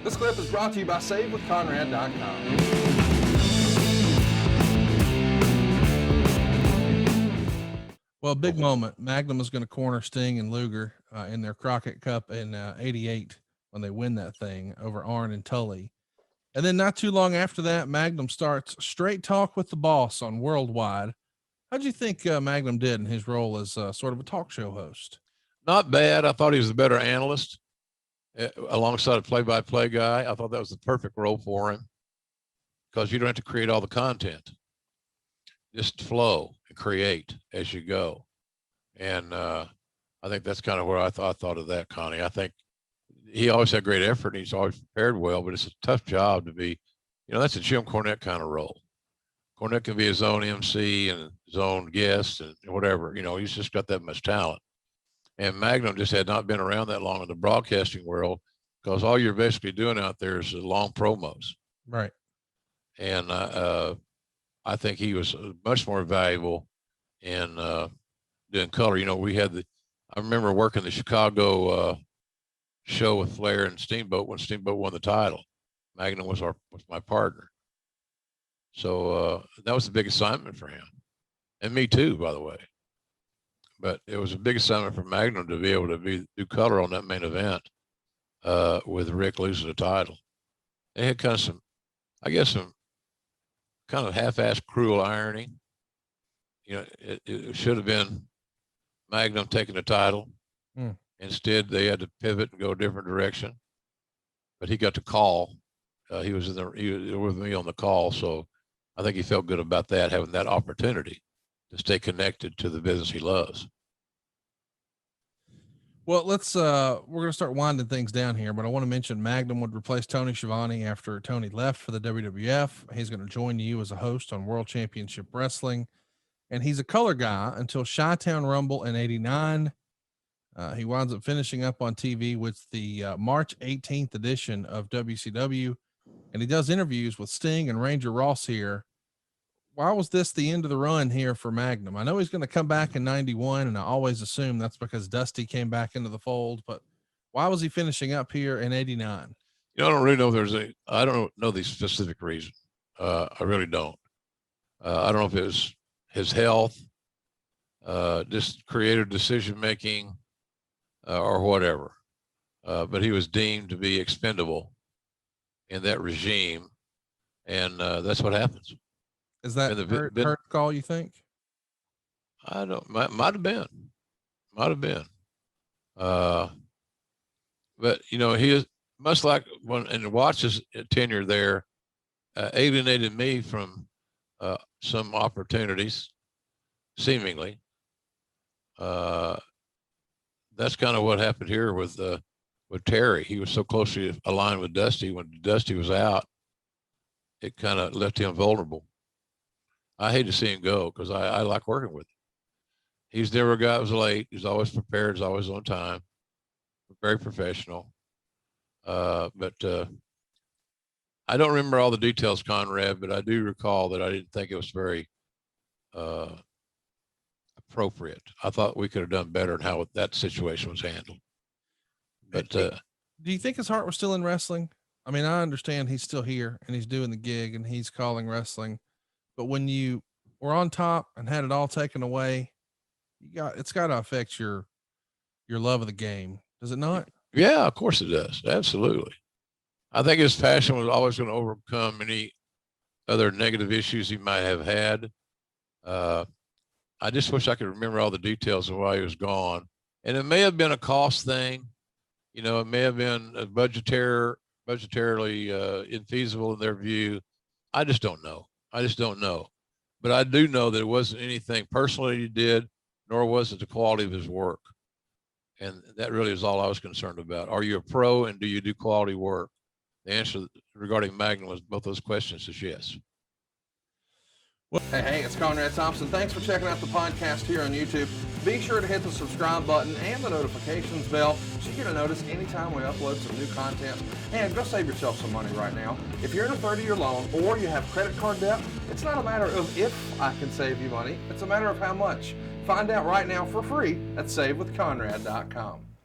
This clip is brought to you by SaveWithConrad.com. Well, big moment. Magnum is going to corner Sting and Luger in their Crockett Cup in '88 when they win that thing over Arn and Tully. And then not too long after that, Magnum starts Straight Talk with the Boss on Worldwide. How'd you think Magnum did in his role as sort of a talk show host? Not bad. I thought he was a better analyst alongside a play-by-play guy. I thought that was the perfect role for him because you don't have to create all the content. Just flow and create as you go. And I think that's kind of where I thought of that, Connie. I think he always had great effort and he's always prepared well, but it's a tough job to be, that's a Jim Cornette kind of role. Cornette can be his own MC and his own guest and whatever, he's just got that much talent. And Magnum just had not been around that long in the broadcasting world because all you're basically doing out there is long promos. Right. And I think he was much more valuable in doing color. I remember working the Chicago show with Flair and Steamboat when Steamboat won the title. Magnum was my partner. So that was a big assignment for him. And me too, by the way. But it was a big assignment for Magnum to be able to do color on that main event with Rick losing the title. They had kind of some kind of half-assed cruel irony. It should have been Magnum taking the title. Instead, they had to pivot and go a different direction. But he got the call. He was with me on the call, so I think he felt good about that, having that opportunity to stay connected to the business he loves. Well, we're going to start winding things down here, but I want to mention Magnum would replace Tony Schiavone after Tony left for the WWF. He's going to join you as a host on World Championship Wrestling, and he's a color guy until Chi-Town Rumble in '89. He winds up finishing up on TV with the March 18th edition of WCW, and he does interviews with Sting and Ranger Ross here. Why was this the end of the run here for Magnum? I know he's going to come back in '91, and I always assume that's because Dusty came back into the fold, but why was he finishing up here in '89? I don't really know I don't know the specific reason. I really don't. I don't know if it was his health, just creative decision-making, or whatever. But he was deemed to be expendable in that regime. And that's what happens. Is that hurt call, you think? I don't, might have been. But, he is much like and Watts' tenure there alienated me from some opportunities, seemingly. That's kind of what happened here with Terry. He was so closely aligned with Dusty. When Dusty was out, it kind of left him vulnerable. I hate to see him go because I like working with him. He's never a guy who was late. He's always prepared. He's always on time. Very professional. But I don't remember all the details, Conrad, but I do recall that I didn't think it was very appropriate. I thought we could have done better in how that situation was handled. But do you think his heart was still in wrestling? I mean, I understand he's still here and he's doing the gig and he's calling wrestling, but when you were on top and had it all taken away, it's got to affect your love of the game. Does it not? Yeah, of course it does. Absolutely. I think his passion was always going to overcome any other negative issues he might have had. I just wish I could remember all the details of why he was gone. And it may have been a cost thing. It may have been a budgetarily infeasible in their view. I just don't know. But I do know that it wasn't anything personally he did, nor was it the quality of his work. And that really is all I was concerned about. Are you a pro and do you do quality work? The answer regarding Magnum was both those questions is yes. Well, hey, it's Conrad Thompson. Thanks for checking out the podcast here on YouTube. Be sure to hit the subscribe button and the notifications bell so you get a notice anytime we upload some new content. And go save yourself some money right now. If you're in a 30-year loan or you have credit card debt, it's not a matter of if I can save you money. It's a matter of how much. Find out right now for free at SaveWithConrad.com.